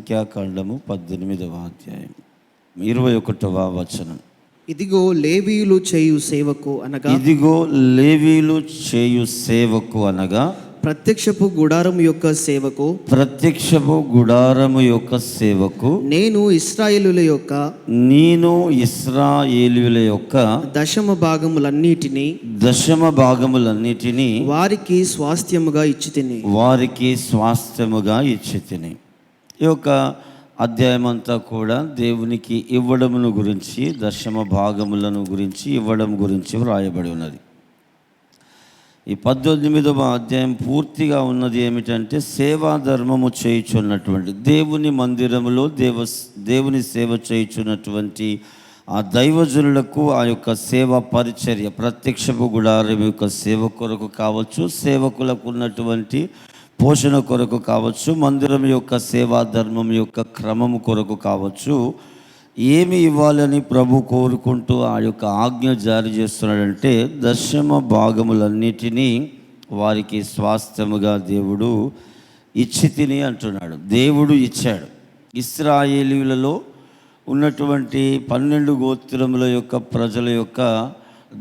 సంఖ్యాకాండము 18వ అధ్యాయం 21వ వచనం. ఇదిగో లేవీయులు చేయు సేవకు అనగా, ఇదిగో లేవీయులు చేయు సేవకు అనగా ప్రత్యక్షపు గుడారము యొక్క సేవకు, ప్రత్యక్షపు గుడారము యొక్క సేవకు నేను ఇశ్రాయేలుల యొక్క దశమ భాగములన్నిటినీ వారికి స్వాస్థ్యముగా ఇచ్చి తిని. ఈ యొక్క అధ్యాయం అంతా కూడా దేవునికి ఇవ్వడమును గురించి, దశమ భాగములను గురించి ఇవ్వడం గురించి వ్రాయబడి ఉన్నది. ఈ 18వ అధ్యాయం పూర్తిగా ఉన్నది ఏమిటంటే, సేవా ధర్మము చేయుచున్నటువంటి, దేవుని మందిరములో దేవుని సేవ చేయుచున్నటువంటి ఆ దైవజనులకు ఆ యొక్క సేవ పరిచర్య, ప్రత్యక్షపు గుడారం యొక్క సేవ కొరకు కావచ్చు, సేవకులకు ఉన్నటువంటి పోషణ కొరకు కావచ్చు, మందిరం యొక్క సేవా ధర్మం యొక్క క్రమము కొరకు కావచ్చు, ఏమి ఇవ్వాలని ప్రభు కోరుకుంటూ ఆ యొక్క ఆజ్ఞ జారీ చేస్తున్నాడంటే, దశమ భాగములన్నిటినీ వారికి స్వాస్థ్యముగా దేవుడు ఇచ్చి తిని అంటున్నాడు. దేవుడు ఇచ్చాడు. ఇశ్రాయేలీయులలో ఉన్నటువంటి 12 గోత్రముల యొక్క ప్రజల యొక్క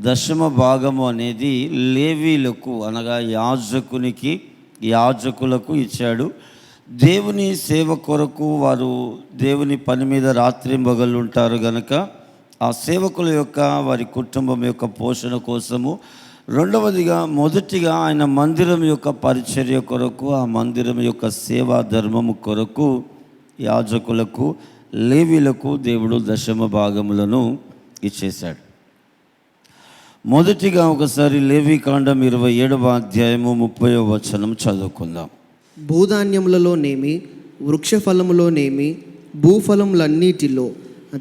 దశమ భాగము అనేది లేవీలకు అనగా యాజకులకు ఇచ్చాడు. దేవుని సేవ కొరకు వారు దేవుని పని మీద రాత్రింబగళ్ళు ఉంటారు గనక ఆ సేవకుల యొక్క వారి కుటుంబం యొక్క పోషణ కోసము, రెండవదిగా మొదటిగా ఆయన మందిరం యొక్క పరిచర్య కొరకు, ఆ మందిరం యొక్క సేవా ధర్మము కొరకు యాజకులకు, లేవీలకు దేవుడు దశమ భాగములను ఇచ్చేశాడు. మొదటిగా ఒకసారి లేవీకాండం 27వ అధ్యాయము 30వ వచనం చదువుకుందాం. భూధాన్యములలోనేమి, వృక్షఫలములోనేమి, భూఫలములన్నిటిలో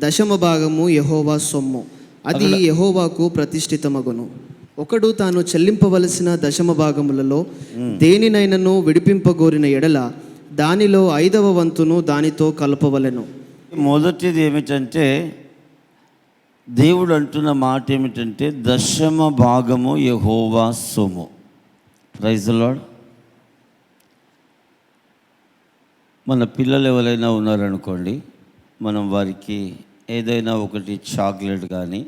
దశమ భాగము యెహోవా సొమ్ము, అది యెహోవాకు ప్రతిష్ఠితమగును. ఒకడు తాను చెల్లింపవలసిన దశమ భాగములలో దేనినైనను విడిపింపగోరిన ఎడల దానిలో 5వ వంతును దానితో కలపవలెను. మొదటిది ఏమిటంటే, దేవుడు అంటున్న మాట ఏమిటంటే, దశమ భాగము యెహోవా సొమ్ము. Praise the Lord. మన పిల్లలు ఎవరైనా ఉన్నారనుకోండి, మనం వారికి ఏదైనా ఒకటి చాక్లెట్ కానీ,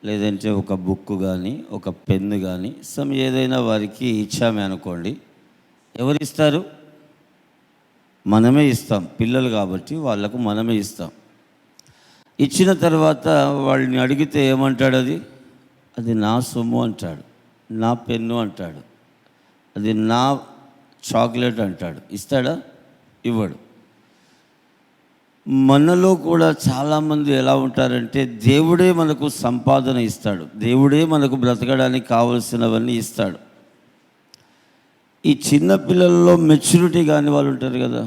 లేదంటే ఒక బుక్ కానీ, ఒక పెన్ను కానీ, ఏదైనా వారికి ఇచ్చామే అనుకోండి, ఎవరు ఇస్తారు? మనమే ఇస్తాం. పిల్లలు కాబట్టి వాళ్ళకు మనమే ఇస్తాం. ఇచ్చిన తర్వాత వాళ్ళని అడిగితే ఏమంటాడు? అది నా సొమ్ము అంటాడు, నా పెన్ను అంటాడు, అది నా చాక్లెట్ అంటాడు. ఇస్తాడా? ఇవ్వడు. మనలో కూడా చాలామంది ఎలా ఉంటారంటే, దేవుడే మనకు సంపాదన ఇస్తాడు, దేవుడే మనకు బ్రతకడానికి కావలసినవన్నీ ఇస్తాడు. ఈ చిన్న పిల్లల్లో మెచ్యూరిటీ కాని వాళ్ళు ఉంటారు కదా,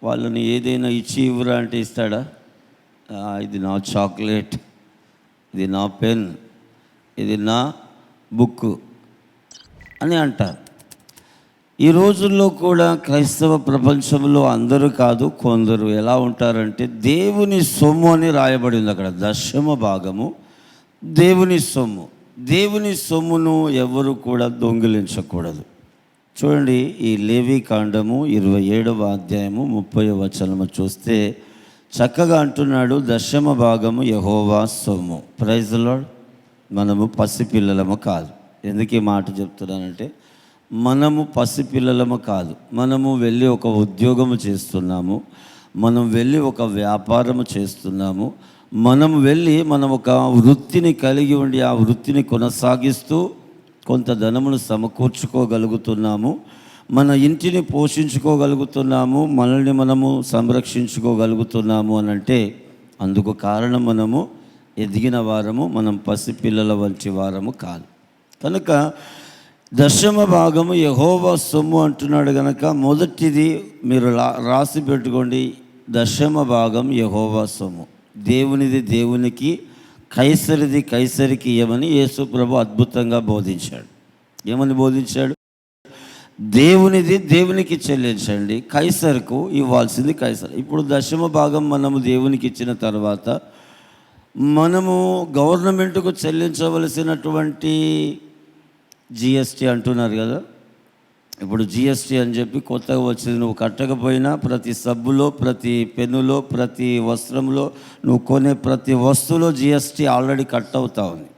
వాళ్ళని ఏదైనా ఇచ్చి ఇవ్వరా అంటే ఇస్తాడా? ఇది నా చాక్లెట్, ఇది నా పెన్, ఇది నా బుక్ అని అంటారు. ఈ రోజుల్లో కూడా క్రైస్తవ ప్రపంచంలో అందరూ కాదు, కొందరు ఎలా ఉంటారంటే, దేవుని సొమ్ము అని రాయబడి ఉంది అక్కడ. దశమ భాగము దేవుని సొమ్ము. దేవుని సొమ్మును ఎవరు కూడా దొంగిలించకూడదు. చూడండి, ఈ లేవీకాండము 27వ అధ్యాయము 30వ వచనము చూస్తే చక్కగా అంటున్నాడు, దశమ భాగము యెహోవా సొమ్ము. Praise the lord. మనము పసిపిల్లలము కాదు. ఎందుకు ఈ మాట చెప్తున్నానంటే, మనము పసిపిల్లలము కాదు. మనము వెళ్ళి ఒక ఉద్యోగము చేస్తున్నాము, మనం వెళ్ళి ఒక వ్యాపారము చేస్తున్నాము, మనం వెళ్ళి మనం ఒక వృత్తిని కలిగి ఉండి ఆ వృత్తిని కొనసాగిస్తూ కొంత ధనమును సమకూర్చుకోగలుగుతున్నాము, మన ఇంటిని పోషించుకోగలుగుతున్నాము, మనల్ని మనము సంరక్షించుకోగలుగుతున్నాము అని అంటే అందుకు కారణం మనము ఎదిగిన వారము, మనం పసిపిల్లల వంటి వారము కాదు. కనుక దశమ భాగము యెహోవా సొమ్ము అంటున్నాడు కనుక మొదటిది మీరు రాసి పెట్టుకోండి, దశమ భాగం యెహోవా సొమ్ము. దేవునిది దేవునికి, కైసరిది కైసరికి ఇవ్వమని యేసు ప్రభు అద్భుతంగా బోధించాడు. ఏమని బోధించాడు? దేవునిది దేవునికి చెల్లించండి, కైసరుకు ఇవ్వాల్సింది కైసరు. ఇప్పుడు దశమ భాగం మనము దేవునికి ఇచ్చిన తర్వాత మనము గవర్నమెంట్కు చెల్లించవలసినటువంటి జిఎస్టీ అంటున్నారు కదా, ఇప్పుడు జిఎస్టీ అని చెప్పి కొత్తగా వచ్చింది. నువ్వు కట్టకపోయినా ప్రతి సబ్బులో, ప్రతి పెన్నులో, ప్రతి వస్త్రంలో, నువ్వు కొనే ప్రతి వస్తువులో జిఎస్టీ ఆల్రెడీ కట్ అవుతా ఉంది.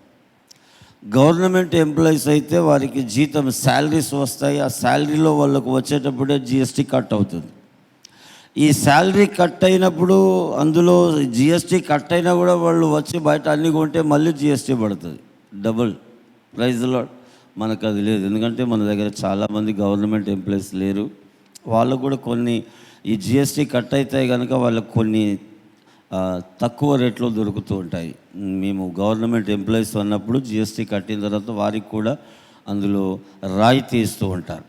గవర్నమెంట్ ఎంప్లాయీస్ అయితే వారికి జీతం శాలరీస్ వస్తాయి. ఆ శాలరీలో వాళ్ళకు వచ్చేటప్పుడే జిఎస్టీ కట్ అవుతుంది. ఈ శాలరీ కట్ అయినప్పుడు అందులో జిఎస్టీ కట్ అయినా కూడా వాళ్ళు వచ్చి బయట అన్ని కొంటే మళ్ళీ జిఎస్టీ పడుతుంది, డబుల్ ప్రైజ్లో. మనకు అది లేదు, ఎందుకంటే మన దగ్గర చాలామంది గవర్నమెంట్ ఎంప్లాయీస్ లేరు. వాళ్ళకు కూడా కొన్ని ఈ జిఎస్టీ కట్ అవుతాయి కనుక వాళ్ళకు కొన్ని తక్కువ రేట్లో దొరుకుతూ ఉంటాయి. మేము గవర్నమెంట్ ఎంప్లాయీస్ అన్నప్పుడు జిఎస్టీ కట్టిన తర్వాత వారికి కూడా అందులో రాయితీ ఇస్తూ ఉంటారు.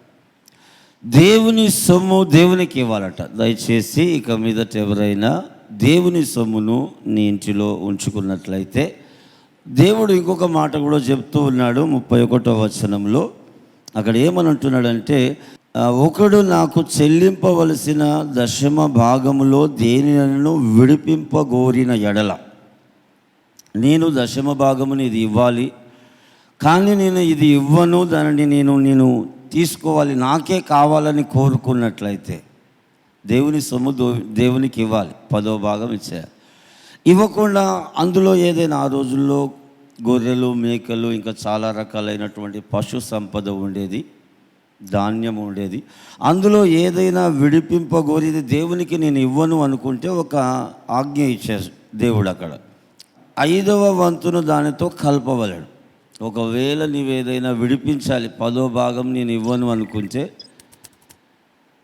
దేవుని సొమ్ము దేవునికి ఇవ్వాలట. దయచేసి ఇక మీదట ఎవరైనా దేవుని సొమ్మును నీ ఇంటిలో ఉంచుకున్నట్లయితే, దేవుడు ఇంకొక మాట కూడా చెప్తూ ఉన్నాడు 31వ వచనంలో. అక్కడ ఏమని అంటున్నాడంటే, ఒకడు నాకు చెల్లింపవలసిన దశమ భాగములో దేనినైనా విడిపింపగోరిన ఎడల, నేను దశమ భాగముని ఇది ఇవ్వాలి, కానీ నేను ఇది ఇవ్వను, దానిని నేను తీసుకోవాలి, నాకే కావాలని కోరుకున్నట్లయితే దేవుని సొమ్ము దేవునికి ఇవ్వాలి. 10వ భాగం ఇచ్చేయాలి. ఇవ్వకుండా అందులో ఏదైనా ఆ రోజుల్లో గొర్రెలు, మేకలు, ఇంకా చాలా రకాలైనటువంటి పశు సంపద ఉండేది, ధాన్యం ఉండేది. అందులో ఏదైనా విడిపింపగోరిది దేవునికి నేను ఇవ్వను అనుకుంటే ఒక ఆజ్ఞ ఇచ్చారు దేవుడు. అక్కడ 5వ వంతును దానితో కలపవలడు. ఒకవేళ నీవేదైనా విడిపించాలి, 10వ భాగం నేను ఇవ్వను అనుకుంటే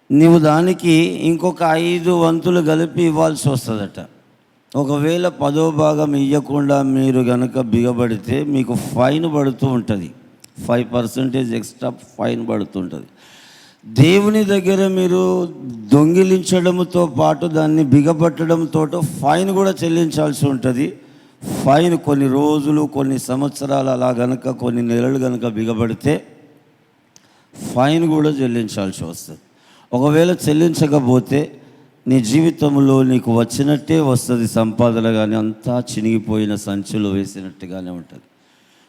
నీవు దానికి ఇంకొక 5 వంతులు కలిపి ఇవ్వాల్సి వస్తుందట. ఒకవేళ 10వ భాగం ఇవ్వకుండా మీరు కనుక బిగబడితే మీకు ఫైన్ పడుతూ ఉంటుంది, 5% ఎక్స్ట్రా ఫైన్ పడుతుంటుంది. దేవుని దగ్గర మీరు దొంగిలించడంతో పాటు దాన్ని బిగబట్టడంతో ఫైన్ కూడా చెల్లించాల్సి ఉంటుంది. ఫైన్ కొన్ని రోజులు, కొన్ని సంవత్సరాలు, అలా గనక కొన్ని నెలలు కనుక బిగబడితే ఫైన్ కూడా చెల్లించాల్సి వస్తుంది. ఒకవేళ చెల్లించకపోతే నీ జీవితంలో నీకు వచ్చినట్టే వస్తుంది సంపాదన, కానీ అంతా చినిగిపోయిన సంచులు వేసినట్టుగానే ఉంటుంది.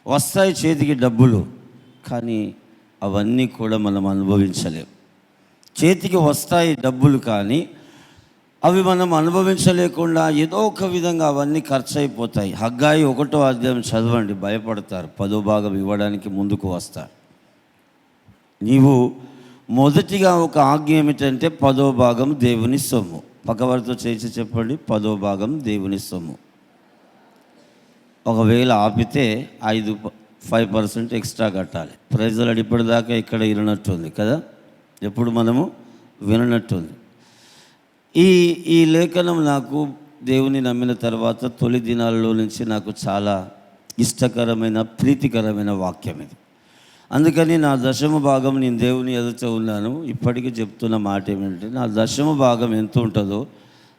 వస్తాయి చేతికి డబ్బులు, కానీ అవన్నీ కూడా మనం అనుభవించలేం. చేతికి వస్తాయి డబ్బులు, కానీ అవి మనం అనుభవించలేకుండా ఏదో ఒక విధంగా అవన్నీ ఖర్చు అయిపోతాయి. హగ్గాయి 1వ అధ్యాయం చదవండి, భయపడతారు. 10వ భాగం ఇవ్వడానికి ముందుకు వస్తారు. నీవు మొదటిగా ఒక ఆజ్ఞ ఏమిటంటే 10వ భాగం దేవుని సొమ్ము. పక్కవారితో చేసి చెప్పండి, 10వ భాగం దేవుని సొమ్ము. ఒకవేళ ఆపితే 5% ఎక్స్ట్రా కట్టాలి. ప్రైజులు ఇప్పటిదాకా ఇక్కడ వినట్టుంది కదా, ఎప్పుడు మనము విననట్టుంది. ఈ లేఖనం నాకు దేవుని నమ్మిన తర్వాత తొలి దినాలలో నుంచి నాకు చాలా ఇష్టకరమైన, ప్రీతికరమైన వాక్యం ఇది. అందుకని నా దశమ భాగం నేను దేవుని ఎదుట ఉన్నాను. ఇప్పటికీ చెప్తున్న మాట ఏమిటంటే, నా దశమ భాగం ఎంత ఉంటుందో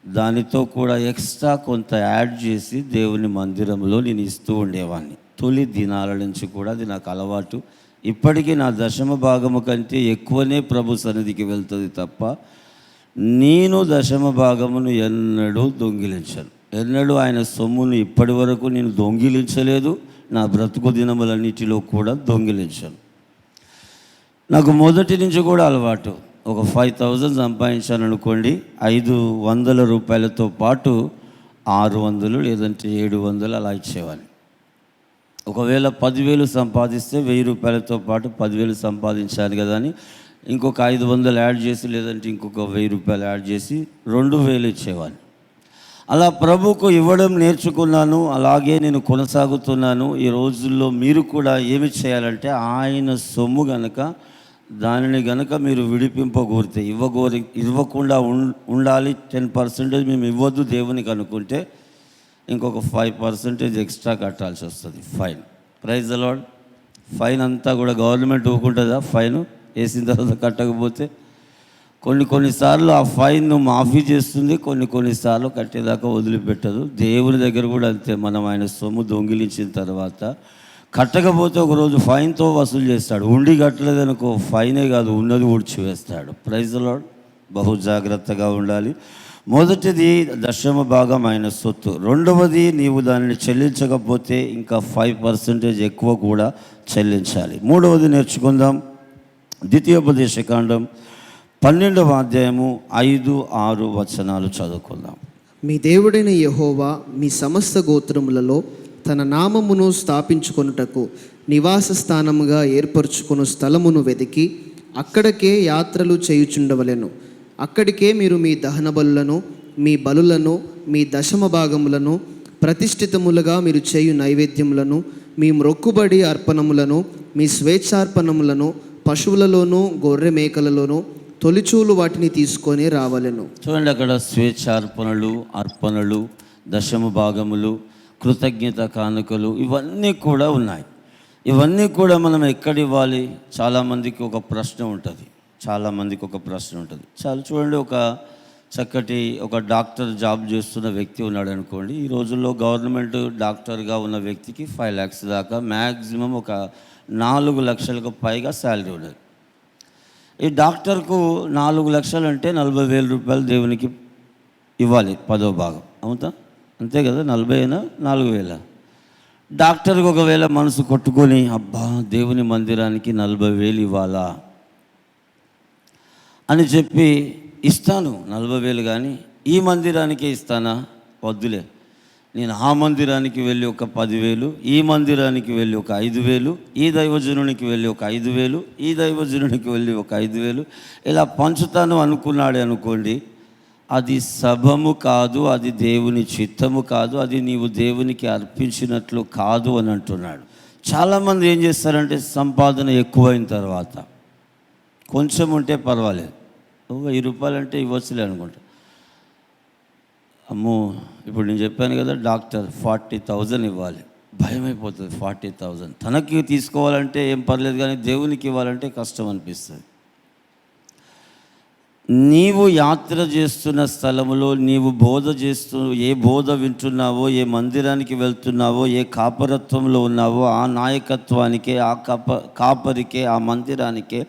దానితో కూడా ఎక్స్ట్రా కొంత యాడ్ చేసి దేవుని మందిరంలో నేను ఇస్తూ ఉండేవాడిని. తొలి దినాల నుంచి కూడా అది నాకు అలవాటు. ఇప్పటికీ నా దశమ భాగము కంటే ఎక్కువనే ప్రభు సన్నిధికి వెళ్తుంది తప్ప నేను దశమ భాగమును ఎన్నడూ దొంగిలించను. ఎన్నడూ ఆయన సొమ్మును ఇప్పటి వరకు నేను దొంగిలించలేదు. నా బ్రతుకు దినములన్నిటిలో కూడా దొంగిలించను. నాకు మొదటి నుంచి కూడా అలవాటు. ఒక 5,000 సంపాదించాను అనుకోండి, 500 రూపాయలతో పాటు 600 లేదంటే 700 అలా ఇచ్చేవాడిని. ఒకవేళ 10,000 సంపాదిస్తే 1,000 రూపాయలతో పాటు 10,000 సంపాదించాను కదా అని ఇంకొక 500 యాడ్ చేసి, లేదంటే ఇంకొక 1,000 రూపాయలు యాడ్ చేసి 2,000 ఇచ్చేవాడిని. అలా ప్రభువుకు ఇవ్వడం నేర్చుకున్నాను. అలాగే నేను కొనసాగుతున్నాను. ఈ రోజుల్లో మీరు కూడా ఏమి చేయాలంటే, ఆయన సొమ్ము గనక దానిని గనక మీరు విడిపింపగోరితే, ఇవ్వకుండా ఉండాలి, 10% మేము ఇవ్వద్దు దేవునికి అనుకుంటే ఇంకొక 5% ఎక్స్ట్రా కట్టాల్సి వస్తుంది fine. Praise the lord. Fine అంతా కూడా గవర్నమెంట్ ఊరుకుంటుందా? ఫైన్ వేసిన తర్వాత కట్టకపోతే కొన్నిసార్లు ఆ ఫైన్ను మాఫీ చేస్తుంది, కొన్నిసార్లు కట్టేదాకా వదిలిపెట్టదు. దేవుని దగ్గర కూడా అంతే. మనం ఆయన సొమ్ము దొంగిలించిన తర్వాత కట్టకపోతే ఒకరోజు ఫైన్తో వసూలు చేస్తాడు. ఉండి కట్టలేదనుకో ఫైనే కాదు, ఉన్నది ఊడ్చివేస్తాడు. Praise the lord. బహు జాగ్రత్తగా ఉండాలి. మొదటిది దశమ భాగం ఆయన సొత్తు. రెండవది, నీవు దానిని చెల్లించకపోతే ఇంకా 5% ఎక్కువ కూడా చెల్లించాలి. మూడవది నేర్చుకుందాం. ద్వితీయోపదేశకాండం 12వ అధ్యాయము 5-6 వచనాలు చదువుకుందాం. మీ దేవుడైన యెహోవా మీ సమస్త గోత్రములలో తన నామమును స్థాపించుకొనుటకు నివాస స్థానముగా ఏర్పరచుకొను స్థలమును వెతికి అక్కడికే యాత్రలు చేయుచుండవలెను. అక్కడికే మీరు మీ దహన బలులను, మీ బలులను, మీ దశమ భాగములను, ప్రతిష్ఠితములుగా మీరు చేయు నైవేద్యములను, మీ మ్రొక్కుబడి అర్పణములను, మీ స్వేచ్ఛార్పణములను, పశువులలోనూ గొర్రె మేకలలోనూ తొలిచూలు వాటిని తీసుకొని రావలెను. చూడండి, అక్కడ స్వేచ్ఛార్పణలు, అర్పణలు, దశమ భాగములు, కృతజ్ఞత కానుకలు ఇవన్నీ కూడా ఉన్నాయి. ఇవన్నీ కూడా మనం ఎక్కడ ఇవ్వాలి? చాలామందికి ఒక ప్రశ్న ఉంటుంది. చూడండి, ఒక చక్కటి ఒక డాక్టర్ జాబ్ చేస్తున్న వ్యక్తి ఉన్నాడు అనుకోండి. ఈ రోజుల్లో గవర్నమెంట్ డాక్టర్గా ఉన్న వ్యక్తికి 5 lakhs దాకా, మ్యాక్సిమం ఒక 4 లక్షలకు పైగా శాలరీ ఉన్నది. ఈ డాక్టర్కు 4 లక్షలు అంటే 40,000 రూపాయలు దేవునికి ఇవ్వాలి, 10వ భాగం. అవుతా? అంతే కదా? 40 అయినా 4,000. డాక్టర్కి ఒకవేళ మనసు కొట్టుకొని, అబ్బా దేవుని మందిరానికి 40,000 ఇవ్వాలా అని చెప్పి ఇస్తాను 40,000, కానీ ఈ మందిరానికే ఇస్తానా? వద్దులే, నేను ఆ మందిరానికి వెళ్ళి ఒక 10,000, ఈ మందిరానికి వెళ్ళి ఒక 5,000, ఈ దైవజనునికి వెళ్ళి ఒక 5,000, ఈ దైవజనునికి వెళ్ళి ఒక 5,000 ఇలా పంచుతాను అనుకున్నాడే అనుకోండి, అది సభము కాదు, అది దేవుని చిత్తము కాదు, అది నీవు దేవునికి అర్పించినట్లు కాదు అని అంటున్నాడు. చాలామంది ఏం చేస్తారంటే, సంపాదన ఎక్కువైన తర్వాత కొంచెం ఉంటే పర్వాలేదు, 1000 రూపాయలు అంటే ఇవ్వచ్చులే అనుకుంటా. అమ్మో, ఇప్పుడు నేను చెప్పాను కదా, డాక్టర్ 40,000 ఇవ్వాలి, భయం అయిపోతుంది. 40,000 తనకి తీసుకోవాలంటే ఏం పర్లేదు, కానీ దేవునికి ఇవ్వాలంటే కష్టం అనిపిస్తుంది. నీవు యాత్ర చేస్తున్న స్థలములో నీవు ఏ బోధ వింటున్నావో, ఏ మందిరానికి వెళ్తున్నావో, ఏ కాపరత్వంలో ఉన్నావో ఆ నాయకత్వానికే, ఆ కాపరికే, ఆ మందిరానికే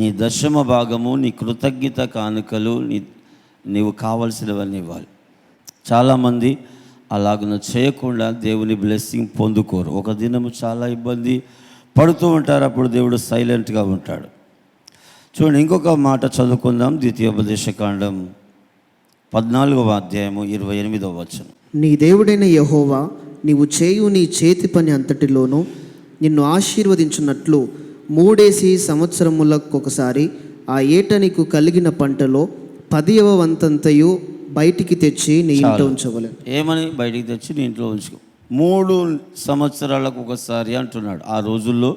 నీ దశమ భాగము, నీ కృతజ్ఞత కానుకలు, నీవు కావలసినవన్నీ ఇవ్వాలి. చాలామంది అలాగన చేయకుండా దేవుని బ్లెస్సింగ్ పొందుకోరు. ఒక దినము చాలా ఇబ్బంది పడుతూ ఉంటారు, అప్పుడు దేవుడు సైలెంట్గా ఉంటాడు. చూడండి, ఇంకొక మాట చదువుకుందాం. ద్వితీయోపదేశకాండం 14వ అధ్యాయము 28వ వచనం. నీ దేవుడైన యెహోవా నీవు చేయు నీ చేతి పని అంతటిలోనూ నిన్ను ఆశీర్వదించున్నట్లు 3 సంవత్సరములకొకసారి ఆ ఏట నీకు కలిగిన పంటలో 10వ వంతంతయు బయటికి తెచ్చి నీ ఇంట్లో ఉంచవలెను. ఏమని? బయటికి తెచ్చి నీ ఇంట్లో ఉంచుకో. 3 సంవత్సరాలకు ఒకసారి అంటున్నాడు. ఆ రోజుల్లో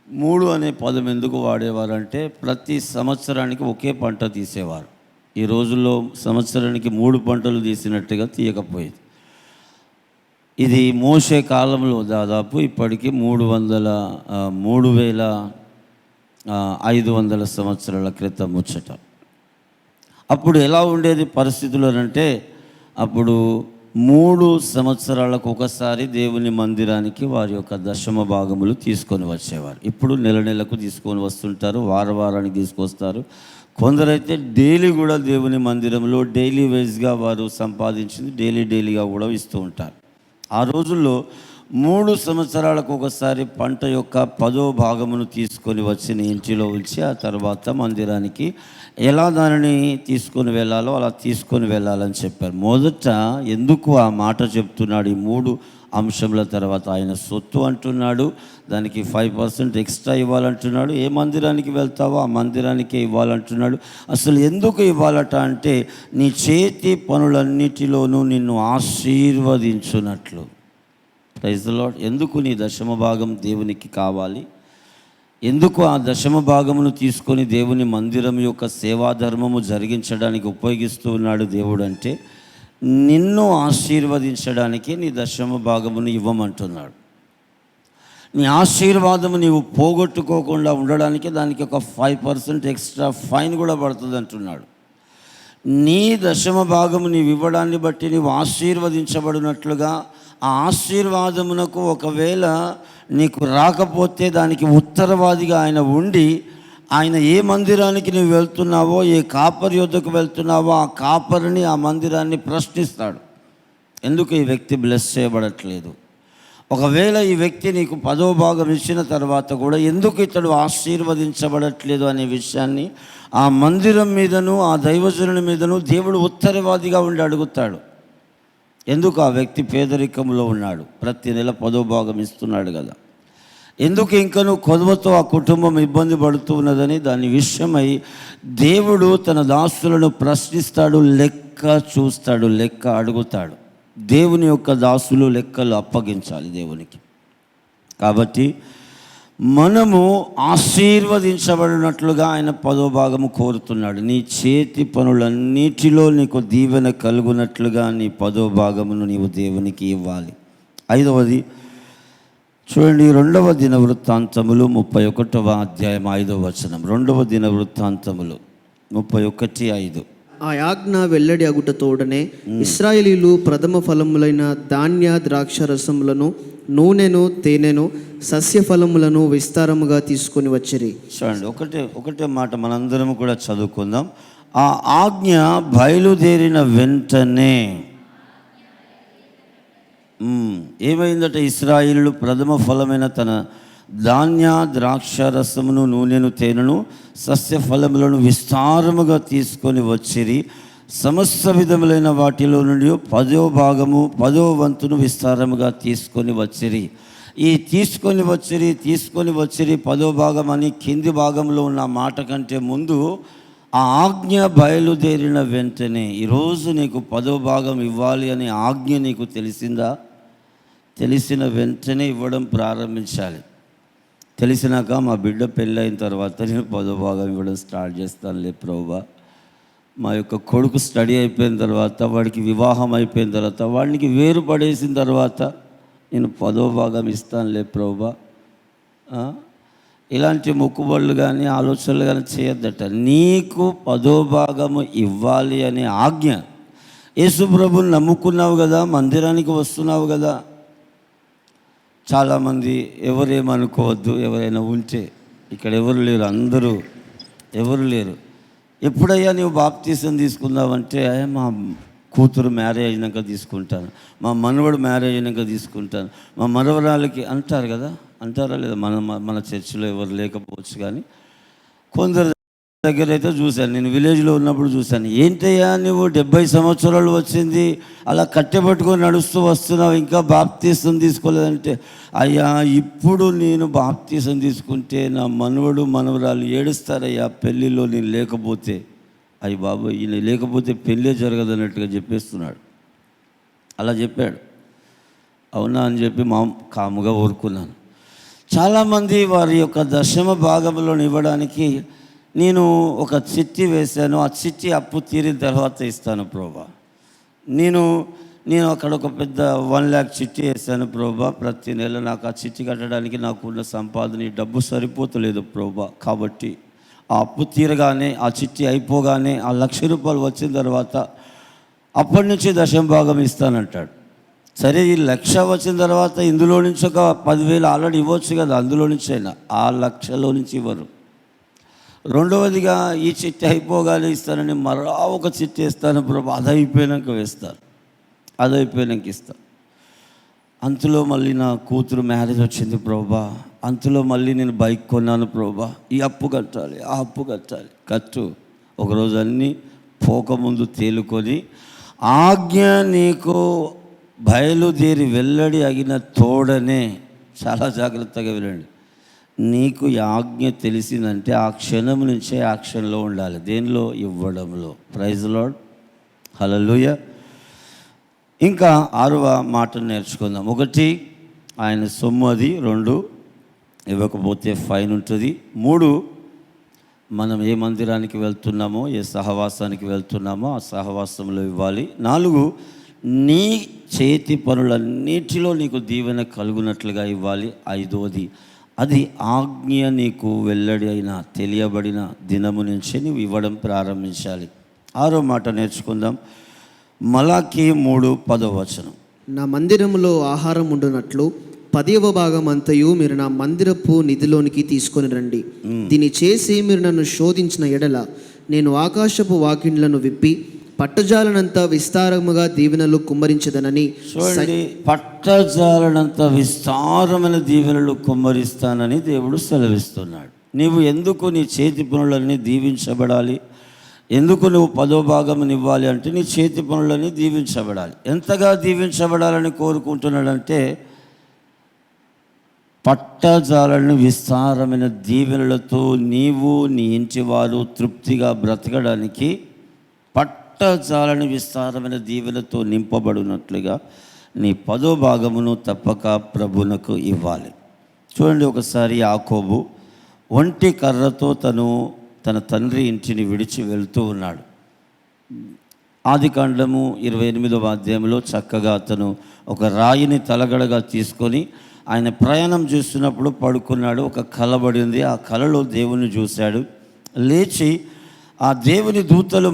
3 అనే పదం ఎందుకు వాడేవారంటే, ప్రతి సంవత్సరానికి ఒకే పంట తీసేవారు. ఈ రోజుల్లో సంవత్సరానికి 3 పంటలు తీసినట్టుగా తీయకపోయేది. ఇది మోషే కాలంలో దాదాపు ఇప్పటికీ 3,500 సంవత్సరాల క్రితం ముచ్చట. అప్పుడు ఎలా ఉండేది పరిస్థితులు అంటే, అప్పుడు 3 సంవత్సరాలకు ఒకసారి దేవుని మందిరానికి వారి యొక్క దశమ భాగములు తీసుకొని వచ్చేవారు. ఇప్పుడు నెలకు తీసుకొని వస్తుంటారు, వారానికి తీసుకొస్తారు. కొందరైతే డైలీ కూడా దేవుని మందిరంలో డైలీ వైజ్గా వారు సంపాదించింది డైలీగా కూడా ఇస్తూ ఉంటారు. ఆ రోజుల్లో 3 సంవత్సరాలకు ఒకసారి పంట యొక్క 10వ భాగమును తీసుకొని వచ్చి ఇంటిలో ఉంచి, ఆ తర్వాత మందిరానికి ఎలా దానిని తీసుకొని వెళ్ళాలో అలా తీసుకొని వెళ్ళాలని చెప్పారు. మొదట ఎందుకు ఆ మాట చెప్తున్నాడు? ఈ 3 అంశముల తర్వాత ఆయన సొత్తు అంటున్నాడు, దానికి 5% ఎక్స్ట్రా ఇవ్వాలంటున్నాడు. ఏ మందిరానికి వెళ్తావో ఆ మందిరానికే ఇవ్వాలంటున్నాడు. అసలు ఎందుకు ఇవ్వాలట అంటే, నీ చేతి పనులన్నిటిలోనూ నిన్ను ఆశీర్వదించున్నట్లు. Praise the lord. ఎందుకు నీ దశమ భాగం దేవునికి కావాలి? ఎందుకు ఆ దశమ భాగమును తీసుకొని దేవుని మందిరం యొక్క సేవాధర్మము జరిగించడానికి ఉపయోగిస్తూ ఉన్నాడు దేవుడు అంటే, నిన్ను ఆశీర్వదించడానికి నీ దశమ భాగమును ఇవ్వమంటున్నాడు. నీ ఆశీర్వాదము నీవు పోగొట్టుకోకుండా ఉండడానికి దానికి ఒక 5% ఎక్స్ట్రా ఫైన్ కూడా పడుతుంది అంటున్నాడు. నీ దశమ భాగము నీవు ఇవ్వడాన్ని బట్టి నీవు ఆశీర్వదించబడినట్లుగా, ఆ ఆశీర్వాదమునకు ఒకవేళ నీకు రాకపోతే దానికి ఉత్తరవాదిగా ఆయన ఉండి, ఆయన ఏ మందిరానికి నువ్వు వెళ్తున్నావో, ఏ కాపరి యొద్దకు వెళ్తున్నావో ఆ కాపరిని, ఆ మందిరాన్ని ప్రశ్నిస్తాడు. ఎందుకు ఈ వ్యక్తి బ్లెస్ చేయబడట్లేదు? ఒకవేళ ఈ వ్యక్తి నీకు 10వ భాగం ఇచ్చిన తర్వాత కూడా ఎందుకు ఇతడు ఆశీర్వదించబడట్లేదు అనే విషయాన్ని ఆ మందిరం మీదను ఆ దైవజనుని మీదను దేవుడు ఉత్తరవాదిగా ఉండి అడుగుతాడు. ఎందుకు ఆ వ్యక్తి పేదరికంలో ఉన్నాడు, ప్రతి నెల 10వ భాగం ఇస్తున్నాడు కదా, ఎందుకు ఇంకను కొదవతో ఆ కుటుంబం ఇబ్బంది పడుతూ ఉన్నదని దాని విషయమై దేవుడు తన దాసులను ప్రశ్నిస్తాడు, లెక్క చూస్తాడు, లెక్క అడుగుతాడు. దేవుని యొక్క దాసులు లెక్కలు అప్పగించాలి దేవునికి. కాబట్టి మనము ఆశీర్వదించబడినట్లుగా ఆయన 10వ భాగము కోరుతున్నాడు. నీ చేతి పనులన్నిటిలో నీకు దీవెన కలుగునట్లుగా నీ 10వ భాగమును నీవు దేవునికి ఇవ్వాలి. 5వది చూడండి, 2వ దినవృత్తాంతములు 31వ అధ్యాయం 5వ వచనం. 2వ దినవృత్తాంతములు 31:5. ఆ ఆజ్ఞ వెల్లడి అగుట తోడనే ఇశ్రాయేలీలు ప్రథమ ఫలములైన ధాన్య ద్రాక్ష రసములను నూనెను తేనెను సస్య ఫలములను విస్తారముగా తీసుకొని వచ్చిరి. చూడండి, ఒకటే మాట మనందరం కూడా చదువుకుందాం. ఆ ఆజ్ఞ బయలుదేరిన వెంటనే ఏమైందట, ఇశ్రాయేలు ప్రథమ ఫలమైన తన ధాన్య ద్రాక్ష రసమును నూనెను తేనెను సస్య ఫలములను విస్తారముగా తీసుకొని వచ్చిరి. సమస్త విధములైన వాటిలో నుండి 10వ భాగము 10వ వంతును విస్తారముగా తీసుకొని వచ్చిరి. ఈ తీసుకొని వచ్చిరి 10వ భాగం అని కింది భాగంలో ఉన్న మాట కంటే ముందు ఆ ఆజ్ఞ బయలుదేరిన వెంటనే, ఈరోజు నీకు 10వ భాగం ఇవ్వాలి అనే ఆజ్ఞ నీకు తెలిసిందా? తెలిసిన వెంటనే ఇవ్వడం ప్రారంభించాలి. తెలిసినాక మా బిడ్డ పెళ్ళైన తర్వాత నేను 10వ భాగం ఇవ్వడం స్టార్ట్ చేస్తానులే ప్రభువా, మా యొక్క కొడుకు స్టడీ అయిపోయిన తర్వాత, వాడికి వివాహం అయిపోయిన తర్వాత, వాడికి వేరు పడేసిన తర్వాత నేను 10వ భాగం ఇస్తానులే ప్రభువా. ఇలాంటి మొక్కుబళ్ళు కానీ ఆలోచనలు కానీ చేయొద్దట. నీకు 10వ భాగము ఇవ్వాలి అనే ఆజ్ఞ. యేసు ప్రభుని నమ్ముకున్నావు కదా, మందిరానికి వస్తున్నావు కదా. చాలామంది ఎవరేమనుకోవద్దు, ఎవరైనా ఉంటే ఇక్కడ ఎవరు లేరు, అందరూ ఎవరు లేరు. ఎప్పుడయ్యా నువ్వు బాప్తీసం తీసుకుందామంటే, మా కూతురు మ్యారేజ్ అయినాక తీసుకుంటాను, మా మనవడు మ్యారేజ్ అయినాక తీసుకుంటాను, మా మనవరాలకి అంటారు కదా. అంటారా లేదా? మన చర్చిలో ఎవరు లేకపోవచ్చు కానీ కొందరు దగ్గర అయితే చూశాను. నేను విలేజ్లో ఉన్నప్పుడు చూశాను. ఏంటయ్యా నువ్వు 70 సంవత్సరాలు వచ్చింది, అలా కట్టెపట్టుకొని నడుస్తూ వస్తున్నావు, ఇంకా బాప్తీసం తీసుకోలేదంటే, అయ్యా ఇప్పుడు నేను బాప్తీసం తీసుకుంటే నా మనవడు మనవరాలు ఏడుస్తారయ్యా పెళ్ళిలో నేను లేకపోతే. అయ్యి బాబు, ఈయన లేకపోతే పెళ్ళే జరగదన్నట్టుగా చెప్పేస్తున్నాడు. అలా చెప్పాడు. అవునా అని చెప్పి కాముగా ఊరుకున్నాను. చాలామంది వారి యొక్క దశమ భాగంలో ఇవ్వడానికి నేను ఒక చిట్టి వేశాను, ఆ చిట్టి అప్పు తీరిన తర్వాత ఇస్తాను ప్రభా. నేను అక్కడ ఒక పెద్ద 1 lakh చిట్టి వేశాను ప్రభా. ప్రతి నెల నాకు ఆ చిట్టి కట్టడానికి నాకున్న సంపాదన డబ్బు సరిపోతలేదు ప్రభా. కాబట్టి ఆ అప్పు తీరగానే, ఆ చిట్టి అయిపోగానే, ఆ 1,00,000 రూపాయలు వచ్చిన తర్వాత అప్పటి నుంచి దశమ భాగం ఇస్తానంటాడు. సరే, ఈ 1,00,000 వచ్చిన తర్వాత ఇందులో నుంచి ఒక 10,000 ఆల్రెడీ ఇవ్వచ్చు కదా, అందులో నుంచి అయినా. ఆ 1,00,000లో నుంచి ఇవ్వరు. రెండవదిగా ఈ చిట్టి అయిపోగానే ఇస్తానని మరో ఒక చిట్టి వేస్తాను ప్రభా, అది అయిపోయాక వేస్తారు, అది అయిపోయాక ఇస్తాను. అంతలో మళ్ళీ నా కూతురు మ్యారేజ్ వచ్చింది ప్రభా, అంతలో మళ్ళీ నేను బైక్ కొన్నాను ప్రభా, ఈ అప్పు కట్టాలి, ఆ అప్పు కట్టాలి. ఒకరోజు అన్నీ పోకముందు తేలుకొని ఆజ్ఞ నీకు బయలుదేరి వెల్లడి అగిన తోడనే, చాలా జాగ్రత్తగా వినండి, నీకు ఈ ఆజ్ఞ తెలిసిందంటే ఆ క్షణం నుంచే యాక్షన్లో ఉండాలి. దేనిలో? ఇవ్వడంలో. ప్రైజ్ లార్డ్, హల్లెలూయా. ఇంకా 6వ మాటను నేర్చుకుందాం. 1, ఆయన సొమ్ము అది. 2, ఇవ్వకపోతే ఫైన్ ఉంటుంది. 3, మనం ఏ మందిరానికి వెళ్తున్నామో, ఏ సహవాసానికి వెళ్తున్నామో ఆ సహవాసంలో ఇవ్వాలి. 4, నీ చేతి పనులన్నిటిలో నీకు దీవెన కలుగునట్లుగా ఇవ్వాలి. 5వది, అది ఆజ్ఞ నీకు వెల్లడి అయిన తెలియబడిన దినము నుంచే నువ్వు ఇవ్వడం ప్రారంభించాలి. 6వ మాట నేర్చుకుందాం. మలాకీ 3:10. నా మందిరములో ఆహారం ఉండునట్లు 10వ భాగం అంతయు మీరు నా మందిరపు నిధిలోనికి తీసుకొని రండి. దీన్ని చేసి మీరు నన్ను శోధించిన ఎడల నేను ఆకాశపు వాకిండ్లను విప్పి పట్టజాలనంత విస్తారముగా దీవెనలు కుమ్మరించదనని చూడండి, పట్టజాలనంత విస్తారమైన దీవెనలు కుమ్మరిస్తానని దేవుడు సెలవిస్తున్నాడు. నీవు ఎందుకు నీ చేతి పనులన్నీ దీవించబడాలి, ఎందుకు నువ్వు 10వ భాగం ఇవ్వాలి అంటే నీ చేతి పనులన్నీ దీవించబడాలి. ఎంతగా దీవించబడాలని కోరుకుంటున్నాడంటే పట్టజాలను విస్తారమైన దీవెనలతో నీవు నీ ఇంటి వారు తృప్తిగా బ్రతకడానికి పట్టజాలను విస్తారమైన దీవెనతో నింపబడినట్లుగా నీ 10వ భాగమును తప్పక ప్రభువునకు ఇవ్వాలి. చూడండి, ఒకసారి యాకోబు ఒంటి కర్రతో తన తండ్రి ఇంటిని విడిచి వెళ్తూ ఉన్నాడు. ఆదికాండము 28వ అధ్యాయంలో చక్కగా అతను ఒక రాయిని తలగడగా తీసుకొని ఆయన ప్రయాణం చేస్తున్నప్పుడు పడుకున్నాడు. ఒక కల పడింది. ఆ కలలో దేవుని చూశాడు. లేచి ఆ దేవుని దూతలు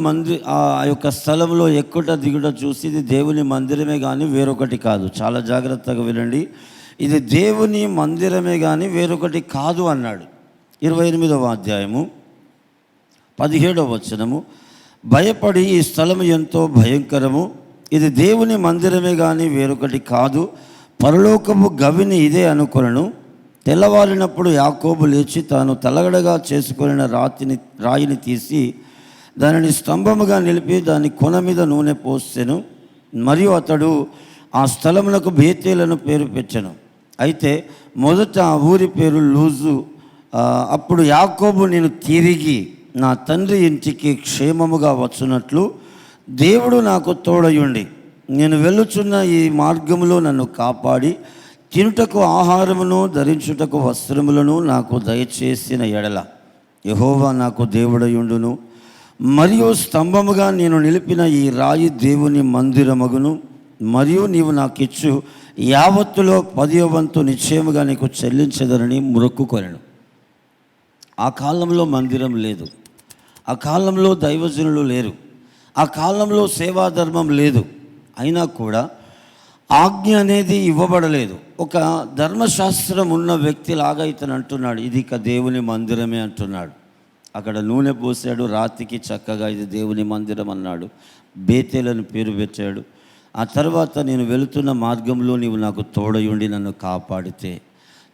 ఆ యొక్క స్థలంలో ఎక్కుట దిగుట చూసి ఇది దేవుని మందిరమే కానీ వేరొకటి కాదు. చాలా జాగ్రత్తగా వినండి, ఇది దేవుని మందిరమే కానీ వేరొకటి కాదు అన్నాడు. 28వ అధ్యాయము 17వ వచనము, భయపడి ఈ స్థలము ఎంతో భయంకరము, ఇది దేవుని మందిరమే కానీ వేరొకటి కాదు, పరలోకపు గవిని ఇదే అనుకొనను. తెల్లవారినప్పుడు యాకోబు లేచి తాను తలగడగా చేసుకొనిన రాయిని తీసి దానిని స్తంభముగా నిలిపి దాని కొన మీద నూనె పోసెను. మరియు అతడు ఆ స్థలమునకు బేతేలను పేరు పెట్టెను. అయితే మొదట ఆ ఊరి పేరు లూజు. అప్పుడు యాకోబు నేను తిరిగి నా తండ్రి ఇంటికి క్షేమముగా వచ్చునట్లు దేవుడు నాకు తోడయుండి నేను వెళ్ళుచున్న ఈ మార్గములో నన్ను కాపాడి తినుటకు ఆహారమును ధరించుటకు వస్త్రములను నాకు దయచేసిన ఎడల యెహోవా నాకు దేవుడయుండును. మరియు స్తంభముగా నేను నిలిపిన ఈ రాయి దేవుని మందిరమగును. మరియు నీవు నాకిచ్చు యావత్తులో 10వ వంతు నిశ్చయముగా నీకు చెల్లించదనని మొక్కుకొనెను. ఆ కాలంలో మందిరం లేదు, ఆ కాలంలో దైవజనులు లేరు, ఆ కాలంలో సేవాధర్మం లేదు. అయినా కూడా ఆజ్ఞ అనేది ఇవ్వబడలేదు. ఒక ధర్మశాస్త్రం ఉన్న వ్యక్తిలాగా ఇతను అంటున్నాడు, ఇది ఇక దేవుని మందిరమే అంటున్నాడు. అక్కడ నూనె పోసాడు, రాతికి చక్కగా ఇది దేవుని మందిరం అన్నాడు. బేతేలను పేరు పెట్టాడు. ఆ తర్వాత నేను వెళుతున్న మార్గంలో నీవు నాకు తోడయుండి నన్ను కాపాడితే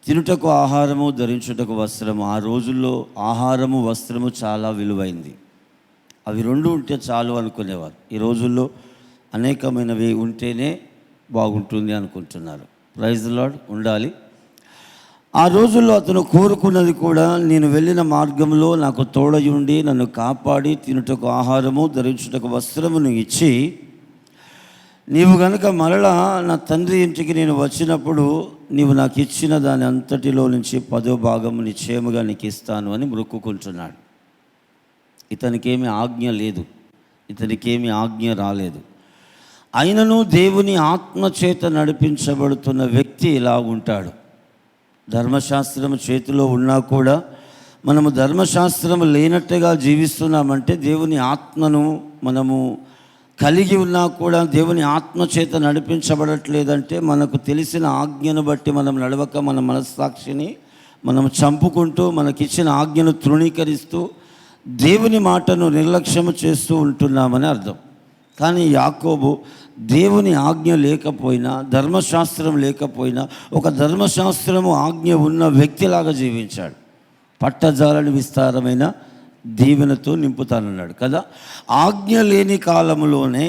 తినుటకు ఆహారము ధరించుటకు వస్త్రము. ఆ రోజుల్లో ఆహారము వస్త్రము చాలా విలువైంది. అవి రెండు ఉంటే చాలు అనుకునేవారు. ఈ రోజుల్లో అనేకమైనవి ఉంటేనే బాగుంటుంది అనుకుంటున్నారు. Praise the lord. ఉండాలి. ఆ రోజుల్లో అతను కోరుకున్నది కూడా నేను వెళ్ళిన మార్గంలో నాకు తోడయుండి నన్ను కాపాడి తినుటకు ఆహారము ధరించుటకు వస్త్రమును ఇచ్చి నీవు గనుక మరలా నా తండ్రి ఇంటికి నేను వచ్చినప్పుడు నీవు నాకు ఇచ్చిన దాని అంతటిలో నుంచి 10వ భాగము నిశ్చయముగా నీకు ఇస్తాను అని మొక్కుకుంటున్నాడు. ఇతనికేమీ ఆజ్ఞ లేదు, ఇతనికేమీ ఆజ్ఞ రాలేదు. అయినను దేవుని ఆత్మచేత నడిపించబడుతున్న వ్యక్తి ఇలా ఉంటాడు. ధర్మశాస్త్రం చేతిలో ఉన్నా కూడా మనము ధర్మశాస్త్రం లేనట్టుగా జీవిస్తున్నామంటే దేవుని ఆత్మను మనము కలిగి ఉన్నా కూడా దేవుని ఆత్మచేత నడిపించబడట్లేదంటే మనకు తెలిసిన ఆజ్ఞను బట్టి మనం నడవక మన మనస్సాక్షిని మనం చంపుకుంటూ మనకిచ్చిన ఆజ్ఞను తృణీకరిస్తూ దేవుని మాటను నిర్లక్ష్యము చేస్తూ ఉంటున్నామని అర్థం. కానీ యాకోబు దేవుని ఆజ్ఞ లేకపోయినా ధర్మశాస్త్రం లేకపోయినా ఒక ధర్మశాస్త్రము ఆజ్ఞ ఉన్న వ్యక్తిలాగా జీవించాడు. పట్టజాలని విస్తారమైన దీవెనతో నింపుతానన్నాడు కదా. ఆజ్ఞ లేని కాలంలోనే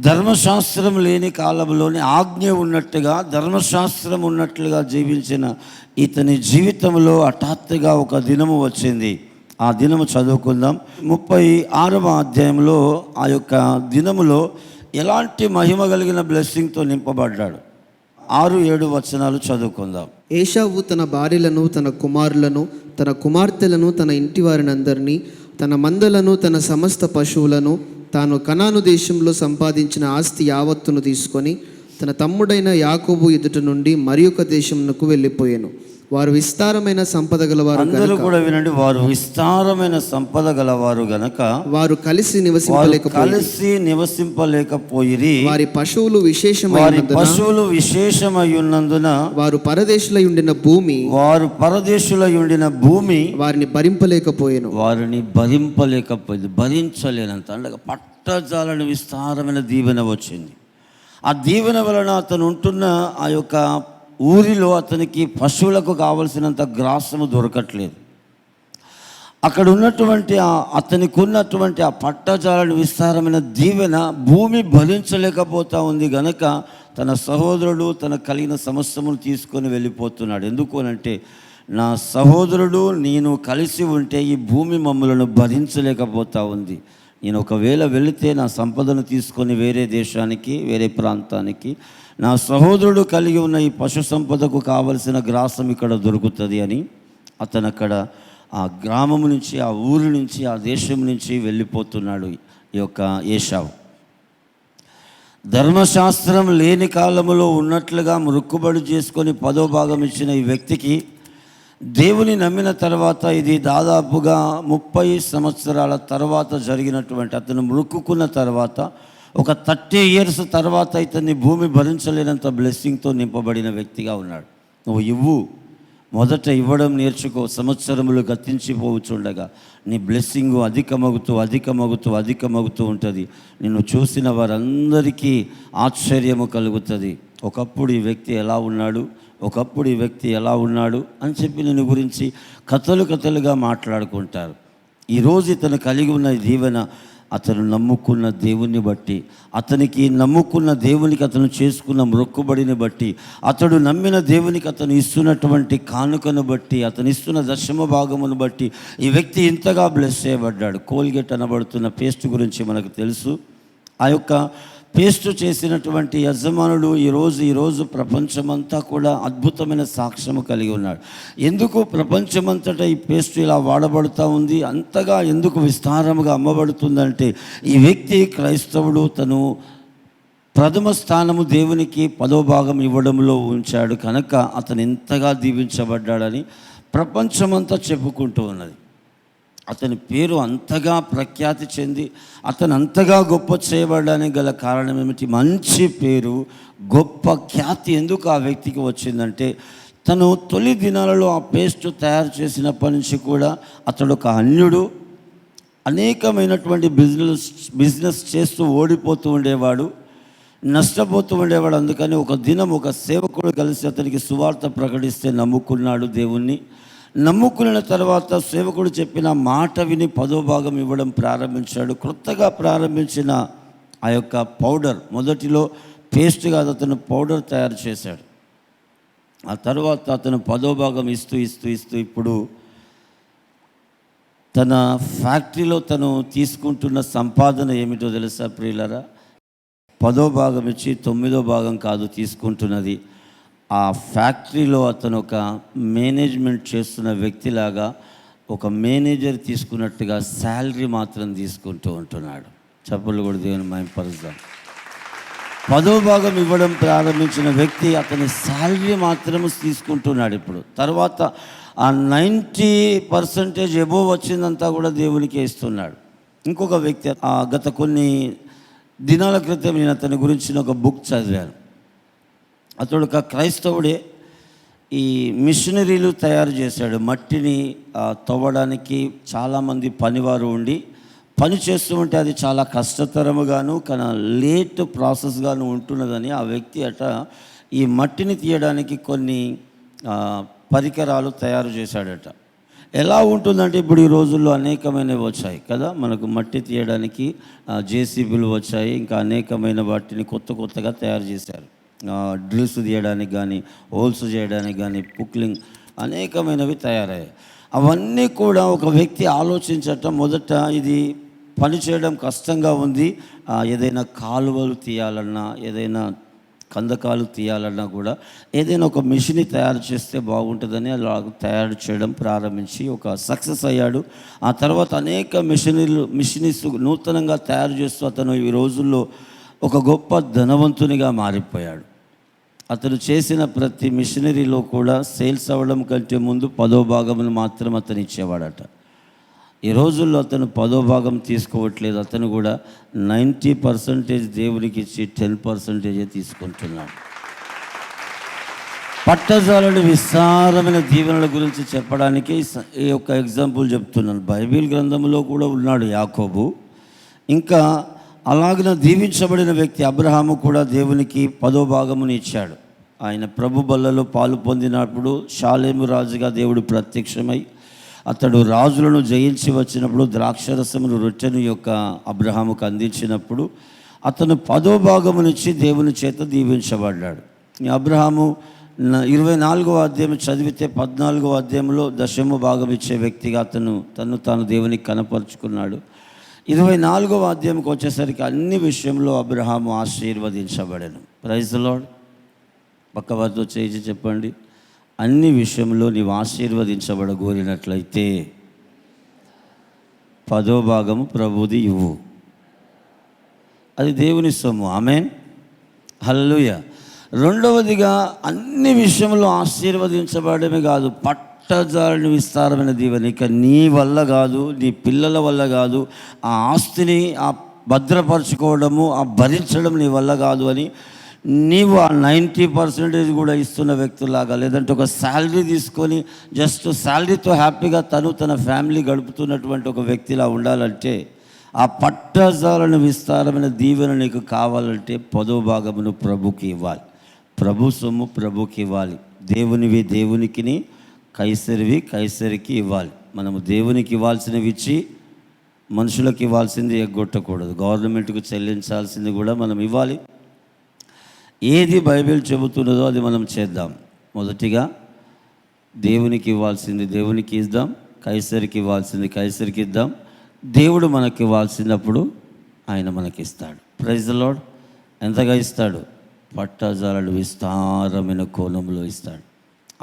ధర్మశాస్త్రం లేని కాలంలోనే ఆజ్ఞ ఉన్నట్టుగా ధర్మశాస్త్రం ఉన్నట్లుగా జీవించిన ఇతని జీవితంలో హఠాత్తుగా ఒక దినము వచ్చింది. ఆ దినము చదువుకుందాం. 36వ అధ్యాయంలో ఆ యొక్క దినములో ఎలాంటి మహిమ కలిగిన బ్లెస్సింగ్తో నింపబడ్డాడు. 6-7 వచనాలు చదువుకుందాం. ఏశావు తన భార్యలను, తన కుమారులను, తన కుమార్తెలను, తన ఇంటి వారినందరినీ, తన మందలను, తన సమస్త పశువులను, తాను కనాను దేశంలో సంపాదించిన ఆస్తి యావత్తును తీసుకొని తన తమ్ముడైన యాకోబు ఎదుట నుండి మరి ఒక దేశమునకు వెళ్ళిపోయాను. వారు విస్తారమైన సంపద గలవారు. అందరూ కూడా వినండి. వారు విస్తారమైన సంపద గలవారు గనక వారు కలిసి నివసింపలేకపోయిరి. వారి పశువులు విశేషమై ఉన్నందున వారు పరదేశులై ఉండిన భూమి వారిని భరింపలేకపోయింది. భరించలేనంత అంటే పట్టజాలని విస్తారమైన దీవెన వచ్చింది. ఆ దీవెన వలన అతను ఉంటున్న ఆ యొక్క ఊరిలో అతనికి పశువులకు కావలసినంత గ్రాసము దొరకట్లేదు. అక్కడ ఉన్నటువంటి అతనికి ఉన్నటువంటి ఆ పట్టజాలని విస్తారమైన దీవెన భూమి భరించలేకపోతా ఉంది గనక తన సహోదరుడు తన కలిగిన సమస్తమును తీసుకొని వెళ్ళిపోతున్నాడు. ఎందుకు అనంటే, నా సహోదరుడు నేను కలిసి ఉంటే ఈ భూమి మమ్మలను భరించలేకపోతా ఉంది. నేను ఒకవేళ వెళితే నా సంపదను తీసుకొని వేరే దేశానికి, వేరే ప్రాంతానికి, నా సహోదరుడు కలిగి ఉన్న ఈ పశు సంపదకు కావలసిన గ్రాసం ఇక్కడ దొరుకుతుంది అని అతను అక్కడ ఆ గ్రామం నుంచి, ఆ ఊరి నుంచి, ఆ దేశం నుంచి వెళ్ళిపోతున్నాడు ఈ యొక్క ఏశావు. ధర్మశాస్త్రం లేని కాలములో ఉన్నట్లుగా మొక్కుబడి చేసుకొని 10వ భాగం ఇచ్చిన ఈ వ్యక్తికి దేవుని నమ్మిన తర్వాత, ఇది దాదాపుగా 30 సంవత్సరాల తర్వాత జరిగినటువంటి, అతను మొక్కుకున్న తర్వాత ఒక 30 years తర్వాత ఇతన్ని భూమి భరించలేనంత బ్లెస్సింగ్తో నింపబడిన వ్యక్తిగా ఉన్నాడు. నువ్వు ఇవ్వు, మొదట ఇవ్వడం నేర్చుకో. సంవత్సరములు గతించిపోవచ్చుండగా నీ బ్లెస్సింగు అధికమగుతూ ఉంటుంది. నిన్ను చూసిన వారందరికీ ఆశ్చర్యము కలుగుతుంది. ఒకప్పుడు ఈ వ్యక్తి ఎలా ఉన్నాడు అని చెప్పి నేను గురించి కథలుగా మాట్లాడుకుంటారు. ఈరోజు ఇతను కలిగి ఉన్న దీవెన అతను నమ్ముకున్న దేవుని బట్టి, నమ్ముకున్న దేవునికి అతను చేసుకున్న మొక్కుబడిని బట్టి, అతడు నమ్మిన దేవునికి అతను ఇస్తున్నటువంటి కానుకను బట్టి, అతను ఇస్తున్న దశమ భాగమును బట్టి ఈ వ్యక్తి ఇంతగా బ్లెస్ చేయబడ్డాడు. కోల్గేట్ అనబడుతున్న పేస్ట్ గురించి మనకు తెలుసు. ఆ యొక్క పేస్ట్ చేసినటువంటి యజమానుడు ఈరోజు ప్రపంచమంతా కూడా అద్భుతమైన సాక్ష్యము కలిగి ఉన్నాడు. ఎందుకు ప్రపంచమంతటా ఈ పేస్ట్ ఇలా వాడబడుతూ ఉంది, అంతగా ఎందుకు విస్తారముగా అమ్మబడుతుందంటే, ఈ వ్యక్తి క్రైస్తవుడు, తను ప్రథమ స్థానము దేవునికి 10వ భాగం ఇవ్వడంలో ఉంచాడు కనుక అతను ఎంతగా దీవించబడ్డాడని ప్రపంచమంతా చెప్పుకుంటూ ఉన్నది. అతని పేరు అంతగా ప్రఖ్యాతి చెంది అతను అంతగా గొప్ప చేయబడడానికి గల కారణం ఏమిటి? మంచి పేరు, గొప్ప ఖ్యాతి ఎందుకు ఆ వ్యక్తికి వచ్చిందంటే, తను తొలి దినాలలో ఆ పేస్ట్ తయారు చేసినప్పటి నుంచి కూడా అతడు ఒక అన్యుడు, అనేకమైనటువంటి బిజినెస్ చేస్తూ ఓడిపోతూ ఉండేవాడు, నష్టపోతూ ఉండేవాడు. అందుకని ఒక దినం ఒక సేవకుడు కలిసి అతనికి సువార్త ప్రకటిస్తే నమ్ముకున్నాడు దేవుణ్ణి. నమ్ముకున్న తర్వాత సేవకుడు చెప్పిన మాట విని 10వ భాగం ఇవ్వడం ప్రారంభించాడు. కొత్తగా ప్రారంభించిన ఆ యొక్క పౌడర్, మొదటిలో పేస్ట్ కాదు, అతను పౌడర్ తయారు చేశాడు. ఆ తర్వాత అతను 10వ భాగం ఇస్తూ ఇప్పుడు తన ఫ్యాక్టరీలో తను తీసుకుంటున్న సంపాదన ఏమిటో తెలుసా ప్రియులరా? 10వ భాగం ఇచ్చి 9వ భాగం కాదు తీసుకుంటున్నది. ఆ ఫ్యాక్టరీలో అతను ఒక మేనేజ్మెంట్ చేస్తున్న వ్యక్తిలాగా, ఒక మేనేజర్ తీసుకున్నట్టుగా శాలరీ మాత్రం తీసుకుంటూ ఉంటున్నాడు. చప్పుళ్ళు కూడా దేవుని మహిమపరుద్దాం. 10వ భాగం ఇవ్వడం ప్రారంభించిన వ్యక్తి అతని శాలరీ మాత్రం తీసుకుంటున్నాడు. ఇప్పుడు తర్వాత ఆ 90% ఎబోవ్ వచ్చిందంతా కూడా దేవునికే ఇస్తున్నాడు. ఇంకొక వ్యక్తి, గత కొన్ని దినాల క్రితం నేను అతని గురించిన ఒక బుక్ చదివాను. అతడు ఒక క్రైస్తవుడే. ఈ మిషనరీలు తయారు చేశాడు. మట్టిని తవ్వడానికి చాలామంది పనివారు ఉండి పని చేస్తూ ఉంటే అది చాలా కష్టతరముగాను కానీ లేట్ ప్రాసెస్గాను ఉంటున్నదని ఆ వ్యక్తి ఈ మట్టిని తీయడానికి కొన్ని పరికరాలు తయారు చేశాడట. ఎలా ఉంటుందంటే, ఇప్పుడు ఈ రోజుల్లో అనేకమైనవి వచ్చాయి కదా, మనకు మట్టి తీయడానికి జేసీబీలు వచ్చాయి, ఇంకా అనేకమైన వాటిని కొత్తగా తయారు చేశారు. డ్రిల్స్ తీయడానికి కానీ, హోల్స్ చేయడానికి కానీ, పుక్లింగ్ అనేకమైనవి తయారయ్యాయి. అవన్నీ కూడా ఒక వ్యక్తి ఆలోచించటం, మొదట ఇది పని చేయడం కష్టంగా ఉంది, ఏదైనా కాలువలు తీయాలన్నా, ఏదైనా కందకాలు తీయాలన్నా కూడా ఏదైనా ఒక మిషన్ని తయారు చేస్తే బాగుంటుందని అలా తయారు చేయడం ప్రారంభించి ఒక సక్సెస్ అయ్యాడు. ఆ తర్వాత అనేక మిషనరీస్ నూతనంగా తయారు చేస్తూ అతను ఈ రోజుల్లో ఒక గొప్ప ధనవంతునిగా మారిపోయాడు. అతను చేసిన ప్రతి మిషనరీలో కూడా సేల్స్ అవ్వడం కంటే ముందు 10వ భాగమును మాత్రం అతను ఇచ్చేవాడట. ఈ రోజుల్లో అతను 10వ భాగం తీసుకోవట్లేదు. అతను కూడా 90% దేవునికి ఇచ్చి 10% తీసుకుంటున్నాడు. పట్టజాలని విస్తారమైన దీవెనల గురించి చెప్పడానికి ఈ యొక్క ఎగ్జాంపుల్ చెప్తున్నాను. బైబిల్ గ్రంథంలో కూడా ఉన్నాడు యాకోబు. ఇంకా అలాగిన దీవించబడిన వ్యక్తి అబ్రహాము కూడా దేవునికి 10వ భాగమును ఇచ్చాడు. ఆయన ప్రభు బల్లలో పాలు పొందినప్పుడు షాలేము రాజుగా దేవుడు ప్రత్యక్షమై అతడు రాజులను జయించి వచ్చినప్పుడు ద్రాక్షరసమును రొట్టెను యొక్క అబ్రహాముకు అందించినప్పుడు అతను 10వ భాగమునిచ్చి దేవుని చేత దీవించబడ్డాడు. ఈ అబ్రహాము 24వ అధ్యాయం చదివితే 14వ అధ్యాయంలో 10వ భాగం ఇచ్చే వ్యక్తిగా తను తాను దేవునికి కనపరుచుకున్నాడు. 24వ అధ్యాయంకి వచ్చేసరికి అన్ని విషయంలో అబ్రహాము ఆశీర్వదించబడెను. Praise the lord. పక్కవారితో చేసి చెప్పండి, అన్ని విషయంలో నీవు ఆశీర్వదించబడగోరినట్లయితే 10వ భాగము ప్రభుది ఇవ్వు. అది దేవుని సొమ్ము. ఆమేన్, హల్లెలూయా. రెండవదిగా అన్ని విషయంలో ఆశీర్వదించబడమే కాదు, పట్టజాలని విస్తారమైన దీవెన. ఇక నీ వల్ల కాదు, నీ పిల్లల వల్ల కాదు, ఆ ఆస్తిని భద్రపరచుకోవడము, భరించడం నీ వల్ల కాదు అని నీవు 90% కూడా ఇస్తున్న వ్యక్తులాగా, లేదంటే ఒక శాలరీ తీసుకొని జస్ట్ శాలరీతో హ్యాపీగా తన ఫ్యామిలీ గడుపుతున్నటువంటి ఒక వ్యక్తిలా ఉండాలంటే, ఆ పట్టజాలను విస్తారమైన దీవెన నీకు కావాలంటే 10వ భాగమును ప్రభుకి ఇవ్వాలి. ప్రభు సొమ్ము ప్రభుకి ఇవ్వాలి. దేవునివి దేవునికిని, కైసరివి కైసరికి ఇవ్వాలి. మనము దేవునికి ఇవ్వాల్సినవి ఇచ్చి మనుషులకు ఇవ్వాల్సింది ఎగ్గొట్టకూడదు. గవర్నమెంట్కు చెల్లించాల్సింది కూడా మనం ఇవ్వాలి. ఏది బైబిల్ చెబుతున్నదో అది మనం చేద్దాం. మొదటిగా దేవునికి ఇవ్వాల్సింది దేవునికి ఇద్దాం, కైసరికి ఇవ్వాల్సింది కైసరికి ఇద్దాం. దేవుడు మనకి ఇవ్వాల్సినప్పుడు ఆయన మనకిస్తాడు. Praise the lord. ఎంతగా ఇస్తాడు? పట్టజాలను విస్తారమైన కోణంలో ఇస్తాడు.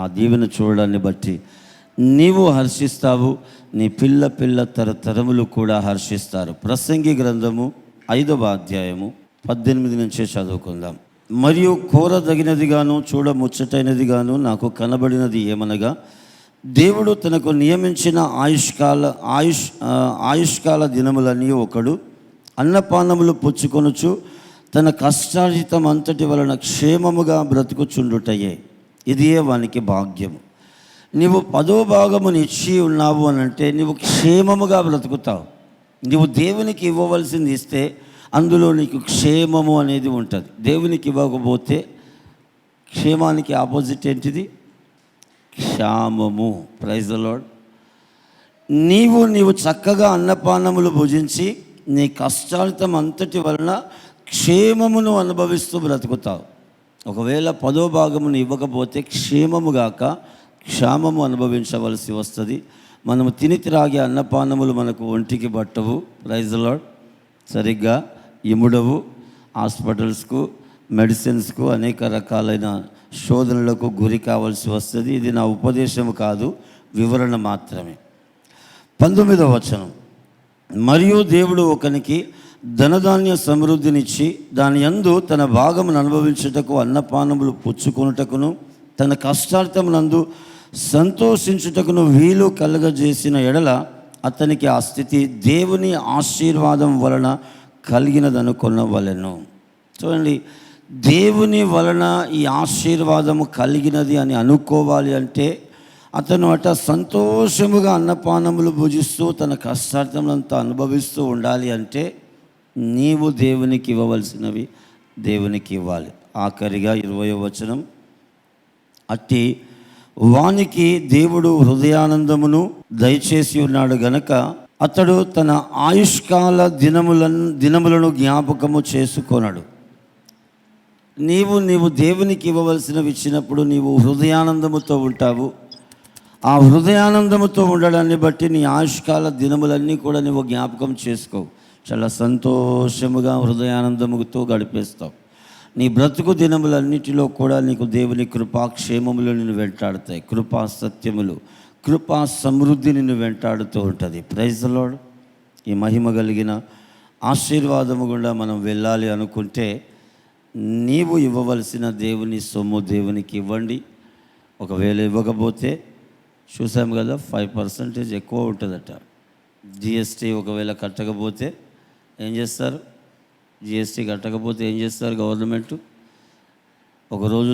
ఆ దీవెన చూడడాన్ని బట్టి నీవు హర్షిస్తావు, నీ పిల్ల తరతరములు కూడా హర్షిస్తారు. ప్రసంగి గ్రంథము 5వ అధ్యాయము 18 నుంచే చదువుకుందాం. మరియు కోరదగినదిగాను చూడముచ్చటైనదిగాను నాకు కనబడినది ఏమనగా, దేవుడు తనకు నియమించిన ఆయుష్కాల దినములన్నీ ఒకడు అన్నపానములు పుచ్చుకొనుచు తన కష్టార్జితం అంతటి వలన క్షేమముగా బ్రతుకుచుండుటయే. ఇదియే వానికి భాగ్యము. నీవు 10వ భాగముని ఇచ్చి ఉన్నావు అని అంటే నీవు క్షేమముగా బ్రతుకుతావు. నీవు దేవునికి ఇవ్వవలసింది ఇస్తే అందులో నీకు క్షేమము అనేది ఉంటుంది. దేవునికి ఇవ్వకపోతే క్షేమానికి ఆపోజిట్ ఏంటిది? క్షామము. Praise the lord. నీవు చక్కగా అన్నపానములు భుజించి నీ కష్టార్జితం అంతటి వలన క్షేమమును అనుభవిస్తూ బ్రతుకుతావు. ఒకవేళ 10వ భాగమును ఇవ్వకపోతే క్షేమము గాక క్షామము అనుభవించవలసి వస్తుంది. మనము తిని త్రాగే అన్నపానములు మనకు ఒంటికి పట్టవు. Praise the lord. సరిగ్గా ఇముడవు. హాస్పిటల్స్కు, మెడిసిన్స్కు, అనేక రకాలైన శోధనలకు గురి కావాల్సి వస్తుంది. ఇది నా ఉపదేశం కాదు, వివరణ మాత్రమే. 19వ వచనం. మరియు దేవుడు ఒకనికి ధనధాన్య సమృద్ధినిచ్చి దాని యందు తన భాగమును అనుభవించుటకు అన్నపానములు పుచ్చుకొనుటకును తన కష్టార్థమునందు సంతోషించుటకును వీలు కలగజేసిన ఎడల అతనికి ఆ స్థితి దేవుని ఆశీర్వాదం వలన కలిగినదనుకొనవలెను. చూడండి, దేవుని వలన ఈ ఆశీర్వాదము కలిగినది అని అనుకోవాలి అంటే అతను సంతోషముగా అన్నపానములు భుజిస్తూ తన కష్టార్థములంతా అనుభవిస్తూ ఉండాలి అంటే నీవు దేవునికి ఇవ్వవలసినవి దేవునికి ఇవ్వాలి. ఆఖరిగా 20వ వచనం. అట్టి వానికి దేవుడు హృదయానందమును దయచేసి ఉన్నాడు గనక అతడు తన ఆయుష్కాల దినములను జ్ఞాపకము చేసుకొనడు. నీవు దేవునికి ఇవ్వవలసినవి ఇచ్చినప్పుడు నీవు హృదయానందముతో ఉంటావు. ఆ హృదయానందముతో ఉండడాన్ని బట్టి నీ ఆయుష్కాల దినములన్నీ కూడా నువ్వు జ్ఞాపకం చేసుకోవు. చాలా సంతోషముగా హృదయానందముతో గడిపేస్తావు. నీ బ్రతుకు దినములన్నిటిలో కూడా నీకు దేవుని కృపాక్షేమములు నిన్ను వెంటాడుతాయి. కృపా సత్యములు, కృపా సమృద్ధి నిన్ను వెంటాడుతూ ఉంటుంది. Praise the lord. ఈ మహిమ కలిగిన ఆశీర్వాదము గుండా మనం వెళ్ళాలి అనుకుంటే నీవు ఇవ్వవలసిన దేవుని సొమ్ము దేవునికి ఇవ్వండి. ఒకవేళ ఇవ్వకపోతే చూసాం కదా, 5% ఎక్కువ ఉంటుందట. జిఎస్టీ ఒకవేళ కట్టకపోతే ఏం చేస్తారు? జిఎస్టీ కట్టకపోతే ఏం చేస్తారు? గవర్నమెంట్ ఒకరోజు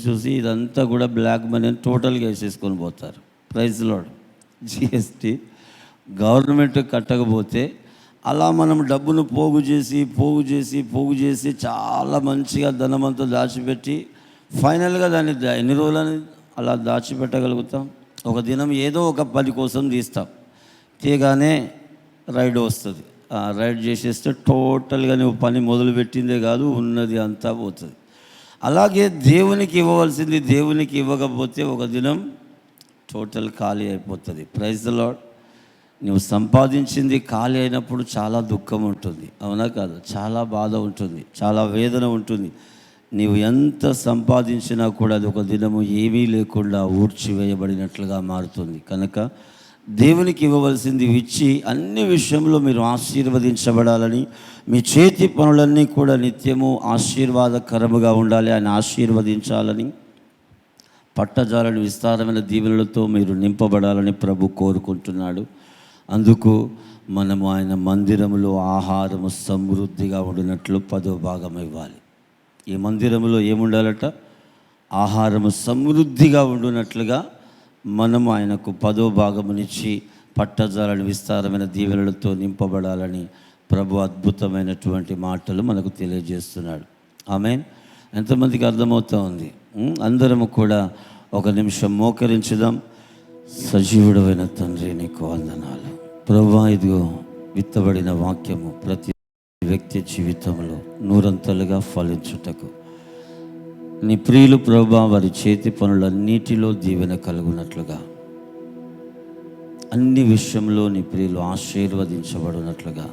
చూసి ఇదంతా కూడా బ్లాక్ మనీ అని టోటల్గా వేసేసుకొని పోతారు. Praise lord. జిఎస్టీ గవర్నమెంట్ కట్టకపోతే అలా మనం డబ్బును పోగు చేసి చాలా మంచిగా ధనమంతా దాచిపెట్టి ఫైనల్గా దాన్ని ఎన్ని రోజులని అలా దాచిపెట్టగలుగుతాం? ఒక దినం ఏదో ఒక పని కోసం తీస్తాం, తీయగానే రైడ్ వస్తుంది. రైడ్ చేసేస్తే టోటల్గా నువ్వు పని మొదలుపెట్టిందే కాదు, ఉన్నది అంతా పోతుంది. అలాగే దేవునికి ఇవ్వవలసింది దేవునికి ఇవ్వకపోతే ఒక దినం టోటల్ ఖాళీ అయిపోతుంది. Praise the lord. నువ్వు సంపాదించింది ఖాళీ అయినప్పుడు చాలా దుఃఖం ఉంటుంది, అవునా కాదు? చాలా బాధ ఉంటుంది, చాలా వేదన ఉంటుంది. నీవు ఎంత సంపాదించినా కూడా అది ఒక దినము ఏమీ లేకుండా ఊడ్చివేయబడినట్లుగా మారుతుంది. కనుక దేవునికి ఇవ్వవలసింది ఇచ్చి అన్ని విషయంలో మీరు ఆశీర్వదించబడాలని, మీ చేతి పనులన్నీ కూడా నిత్యము ఆశీర్వాదకరముగా ఉండాలి, ఆయన ఆశీర్వదించాలని, పట్టజాలని విస్తారమైన దీవెనలతో మీరు నింపబడాలని ప్రభు కోరుకుంటున్నాడు. అందుకు మనము ఆయన మందిరములో ఆహారము సమృద్ధిగా ఉండినట్లు 10వ భాగం ఇవ్వాలి. ఈ మందిరములో ఏముండాలట? ఆహారము సమృద్ధిగా ఉండునట్లుగా మనము ఆయనకు 10వ భాగమునిచ్చి పట్టజాలని విస్తారమైన దీవెనలతో నింపబడాలని ప్రభు అద్భుతమైనటువంటి మాటలు మనకు తెలియజేస్తున్నాడు. ఆమేన్. ఎంతమందికి అర్థమవుతూ ఉంది? అందరము కూడా ఒక నిమిషం మోకరించుదాం. సజీవుడమైన తండ్రి, నీకు వందనాలు ప్రభువా. ఇదిగో విత్తబడిన వాక్యము ప్రతి వ్యక్తి జీవితంలో నూరంతలుగా ఫలించుటకు నీ ప్రియులు ప్రభువా వారి చేతి పనులన్నిటిలో దీవెన కలుగునట్లుగా, అన్ని విషయంలో నీ ప్రియులు ఆశీర్వదించబడినట్లుగా,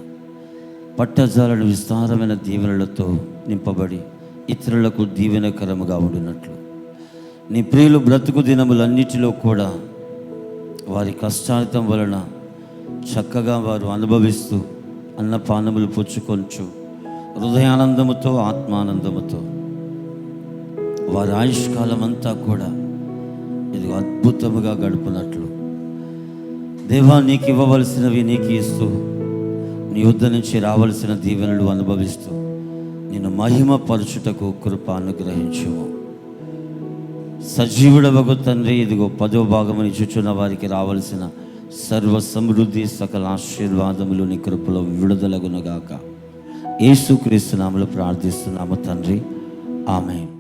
పట్టజాలను విస్తారమైన దీవెనలతో నింపబడి ఇతరులకు దీవెనకరముగా ఉండినట్లు, నీ ప్రియులు బ్రతుకు దినములన్నిటిలో కూడా వారి కష్టార్జితం వలన చక్కగా వారు అనుభవిస్తూ అన్నపానములు పుచ్చుకొంచు హృదయానందముతో ఆత్మానందముతో వారి ఆయుష్కాలం అంతా కూడా ఇది అద్భుతముగా గడుపునట్లు దేవా, నీకు ఇవ్వవలసినవి నీకు ఇస్తూ నీ యుద్ధ నుంచి రావలసిన దీవెనలు అనుభవిస్తూ నిన్ను మహిమపరచుటకు కృప అనుగ్రహించుము. సజీవుడవగు తండ్రి, ఇదిగో 10వ భాగముని ఇచ్చుచున్న వారికి రావలసిన సర్వ సమృద్ధి సకల ఆశీర్వాదములు నీ కృపలో విడుదలగునుగాక. యేసుక్రీస్తు నామములో ప్రార్థిస్తున్నాము తండ్రి. ఆమేన్.